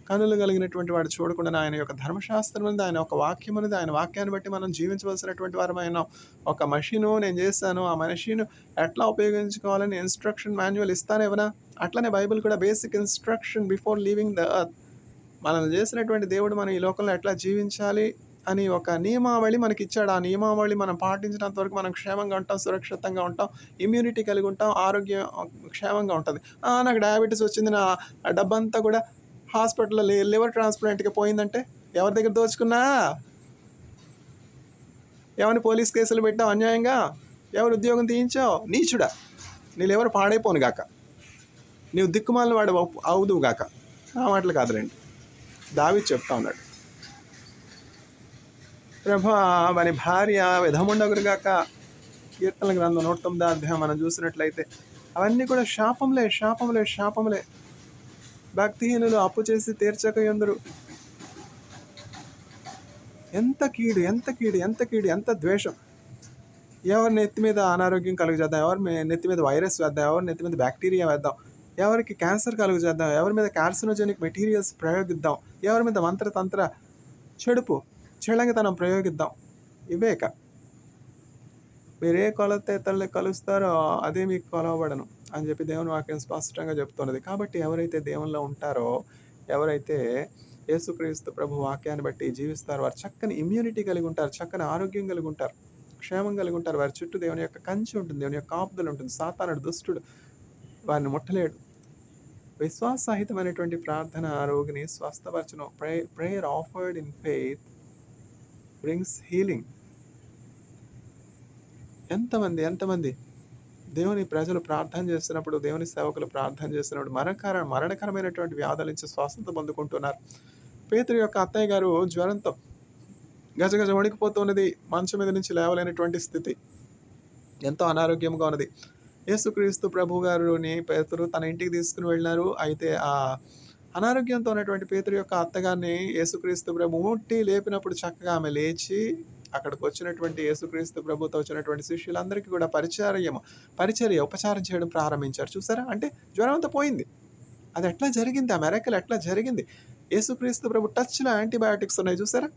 కనులు కలిగినటువంటి వాడు చూడకుండా ఆయన యొక్క ధర్మశాస్త్రం ఉంది, ఆయన ఒక వాక్యం ఉంది. ఆయన వాక్యాన్ని బట్టి మనం జీవించవలసినటువంటి వారమైన ఒక మషీను నేను చేశాను, ఆ మషీను ఎట్లా ఉపయోగించుకోవాలని ఇన్స్ట్రక్షన్ మాన్యువల్ ఇస్తాను ఏమన్నా? అట్లనే బైబిల్ కూడా basic instruction before leaving the earth. మనం చేసినటువంటి దేవుడు మనం ఈ లోకంలో ఎట్లా జీవించాలి అని ఒక నియమావళి మనకి ఇచ్చాడు. ఆ నియమావళి మనం పాటించినంత వరకు మనం క్షేమంగా ఉంటాం, సురక్షితంగా ఉంటాం, ఇమ్యూనిటీ కలిగి ఉంటాం, ఆరోగ్యం క్షేమంగా ఉంటుంది. నాకు డయాబెటీస్ వచ్చింది, నా డబ్బంతా కూడా హాస్పిటల్లో లివర్ ట్రాన్స్ప్లాంట్కి పోయిందంటే ఎవరి దగ్గర దోచుకున్నా? ఎవరిని పోలీస్ కేసులు పెట్టావు అన్యాయంగా? ఎవరు ఉద్యోగం తీయించావు? నీచుడా, నీ లివర్ పాడైపోను గాక, నీవు దిక్కుమాలిన వాడు అవుదువు గాక. ఆ మాటలు కాదులేండి, దావీదు చెప్తా ఉన్నాడు. ప్రభా వాని భార్య విధముండగురుగాక. కీర్తనల గ్రంథం 109వ అధ్యాయం మనం చూసినట్లయితే అవన్నీ కూడా శాపములే, శాపములే, శాపములే. భక్తిహీనులు అప్పు చేసి తీర్చక ఎందురు. ఎంత కీడు, ఎంత కీడు, ఎంత కీడు, ఎంత ద్వేషం. ఎవరి నెత్తి మీద అనారోగ్యం కలుగజేద్దాం, ఎవరి నెత్తి మీద వైరస్ వేద్దాం, ఎవరి నెత్తి మీద బ్యాక్టీరియా వేద్దాం, ఎవరికి క్యాన్సర్ కలుగజేద్దాం, ఎవరి మీద కార్సినోజెనిక్ మెటీరియల్స్ ప్రయోగిద్దాం, ఎవరి మీద మంత్రతంత్ర చెడుపు చెళంగితనం ప్రయోగిద్దాం. ఇవేక మీరే కొలతే తల్లి కలుస్తారో అదే మీకు కొలవబడను అని చెప్పి దేవుని వాక్యం స్పష్టంగా చెప్తున్నది. కాబట్టి ఎవరైతే దేవునిలో ఉంటారో, ఎవరైతే యేసుక్రీస్తు ప్రభు వాక్యాన్ని బట్టి జీవిస్తారో వారు చక్కని ఇమ్యూనిటీ కలిగి ఉంటారు, చక్కని ఆరోగ్యం కలిగి ఉంటారు, క్షేమం కలిగి ఉంటారు. వారి చుట్టూ దేవుని యొక్క కంచె ఉంటుంది, దేవుని యొక్క కాపుదల ఉంటుంది. సాతానుడు దుష్టుడు వారిని ముట్టలేడు. విశ్వాసహితమైనటువంటి ప్రార్థన రోగిని స్వస్థపరచును. Prayer offered in faith brings healing. ఎంతమంది దేవుని ప్రజలు ప్రార్థన చేస్తున్నప్పుడు, దేవుని సేవకులు ప్రార్థన చేస్తున్నప్పుడు మరణకరమైనటువంటి వ్యాధుల నుంచి స్వస్థత పొందుకుంటున్నారు. పేతురు యొక్క అత్తయ్య గారు జ్వరంతో గజగజ వణికిపోతున్నది, మంచం మీద నుంచి లేవలేనటువంటి స్థితి, ఎంతో అనారోగ్యంగా ఉన్నది. యేసుక్రీస్తు ప్రభు గారిని పేతురు తన ఇంటికి తీసుకుని వెళ్ళినారు. అయితే ఆ అనారోగ్యంతో ఉన్నటువంటి పేతురు యొక్క అత్తగారిని యేసుక్రీస్తు ప్రభు ముట్టి లేపినప్పుడు చక్కగా ఆమె లేచి అక్కడికి వచ్చినటువంటి యేసుక్రీస్తు ప్రభుతో వచ్చినటువంటి శిష్యులందరికీ కూడా ఉపచారం చేయడం ప్రారంభించారు. చూసారా? అంటే జ్వరం అంతా పోయింది. అది ఎట్లా జరిగింది? ఆ మెరకల్ ఎట్లా జరిగింది? యేసుక్రీస్తు ప్రభు టచ్లో యాంటీబయాటిక్స్ ఉన్నాయి. చూసారా?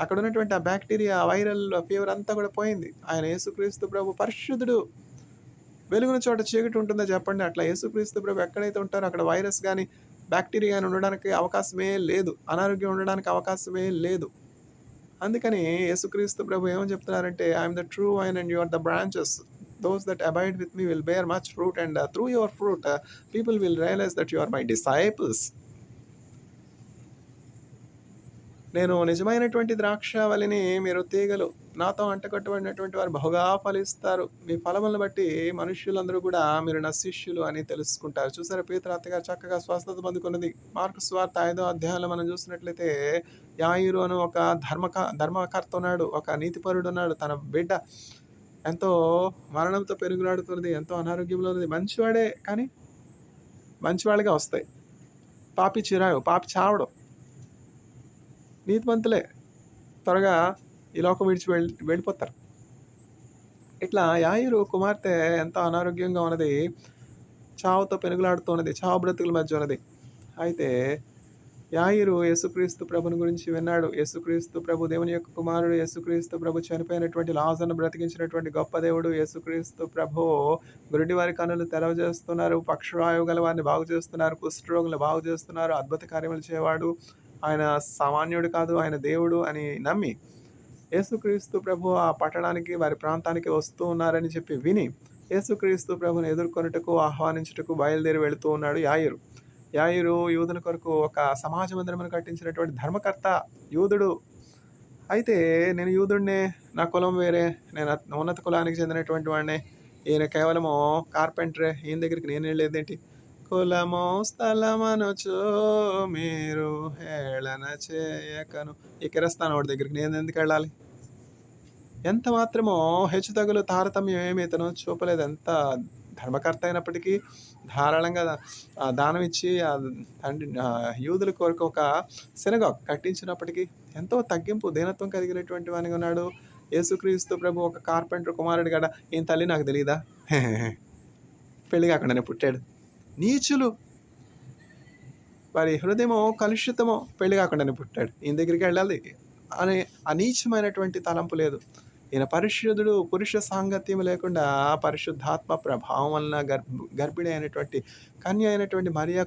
అక్కడ ఉన్నటువంటి ఆ బ్యాక్టీరియా, వైరల్ ఫీవర్ అంతా కూడా పోయింది. ఆయన యేసుక్రీస్తు ప్రభు పరిశుద్ధుడు. వెలుగున చోట చీకటి ఉంటుందో చెప్పండి? అట్లా యేసుక్రీస్తు ప్రభు ఎక్కడైతే ఉంటారో అక్కడ వైరస్ కానీ బ్యాక్టీరియా కానీ ఉండడానికి అవకాశమే లేదు, అనారోగ్యం ఉండడానికి అవకాశమే లేదు. అందుకని యేసుక్రీస్తు ప్రభు ఏమని చెప్తున్నారంటే, I'm the true vine and you are the branches. Those that abide with me will bear much fruit, and through your fruit people will realize that you are my disciples. నేను నిజమైనటువంటి ద్రాక్షావళిని, మీరు తీగలు, నాతో అంటకట్టుబడినటువంటి వారు బహుగా ఫలిస్తారు. మీ ఫలములను బట్టి మనుష్యులందరూ కూడా మీరు నా శిష్యులు అని తెలుసుకుంటారు. చూసారా? పేతురు అత్తగారు చక్కగా స్వస్థత పొందుకున్నది. మార్కు సువార్త 5వ అధ్యాయంలో మనం చూసినట్లయితే యాయిరు అని ఒక ధర్మకర్త ఉన్నాడు, ఒక నీతిపరుడు ఉన్నాడు. తన బిడ్డ ఎంతో మరణంతో పెనుగులాడుతున్నది, ఎంతో అనారోగ్యంలో ఉన్నది. మంచివాడే కానీ మంచివాళ్ళుగా వస్తాయి. పాపి చిరాయు, పాపి చావడు. నీతిమంతులే త్వరగా ఈ లోకం విడిచి వెళ్ళిపోతారు. ఇట్లా యాయిరు కుమార్తె ఎంతో అనారోగ్యంగా ఉన్నది, చావుతో పెనుగులాడుతూ ఉన్నది, చావు బ్రతుకుల మధ్య ఉన్నది. అయితే యాయిరు యేసుక్రీస్తు ప్రభుని గురించి విన్నాడు. యేసుక్రీస్తు ప్రభు దేవుని యొక్క కుమారుడు, యేసుక్రీస్తు ప్రభు చనిపోయినటువంటి లాజరును బ్రతికించినటువంటి గొప్ప దేవుడు. యేసుక్రీస్తు ప్రభువు గురుడివారి కన్నులు తెరవజేస్తున్నారు, పక్షవాయువు గల వారిని బాగు చేస్తున్నారు, కుష్ఠరోగులను బాగు చేస్తున్నారు, అద్భుత కార్యములు చేయవాడు. ఆయన సామాన్యుడు కాదు, ఆయన దేవుడు అని నమ్మి యేసుక్రీస్తు ప్రభు ఆ పట్టణానికి, వారి ప్రాంతానికి వస్తూ ఉన్నారని చెప్పి విని యేసుక్రీస్తు ప్రభుని ఎదుర్కొనుటకు, ఆహ్వానించుటకు బయలుదేరి వెళుతూ ఉన్నాడు యాయిరు. యాయిరు యూదుల కొరకు ఒక సమాజ మందిరమును కట్టించినటువంటి ధర్మకర్త, యూదుడు. అయితే నేను యూదుడినే, నా కులం వేరే, నేను ఉన్నత కులానికి చెందినటువంటి వాడినే, ఈయన కేవలము కార్పెంటరే, ఈయన దగ్గరికి నేను వెళ్ళేదేంటి? కులము స్థలమనుచు మీరు హేళన చేయకను. ఈ కిరస్తాను వాడి దగ్గరికి నేను ఎందుకు వెళ్ళాలి? ఎంత మాత్రమో హెచ్చుతగులు తారతమ్యం ఏమి ఇతను చూపలేదు. ఎంత ధర్మకర్త అయినప్పటికీ ధారాళంగా దానం ఇచ్చి యూదుల కొరకు ఒక సినగాగ్ కట్టించినప్పటికీ ఎంతో తగ్గింపు, దీనత్వం కలిగినటువంటి వానిగా ఉన్నాడు. యేసుక్రీస్తు ప్రభు ఒక కార్పెంటర్ కుమారుడు గడ, ఈయన తల్లి నాకు తెలియదా? పెళ్లి కాకుండానే పుట్టాడు. నీచులు, వారి హృదయమో కలుషితమో, పెళ్లి కాకుండానే పుట్టాడు, ఈయన దగ్గరికి వెళ్ళాలి అనే అనీచమైనటువంటి తలంపు లేదు. ఈయన పరిశుద్ధుడు, పురుష సాంగత్యం లేకుండా పరిశుద్ధాత్మ ప్రభావం వలన గర్భిణి అయినటువంటి కన్య అయినటువంటి మరియా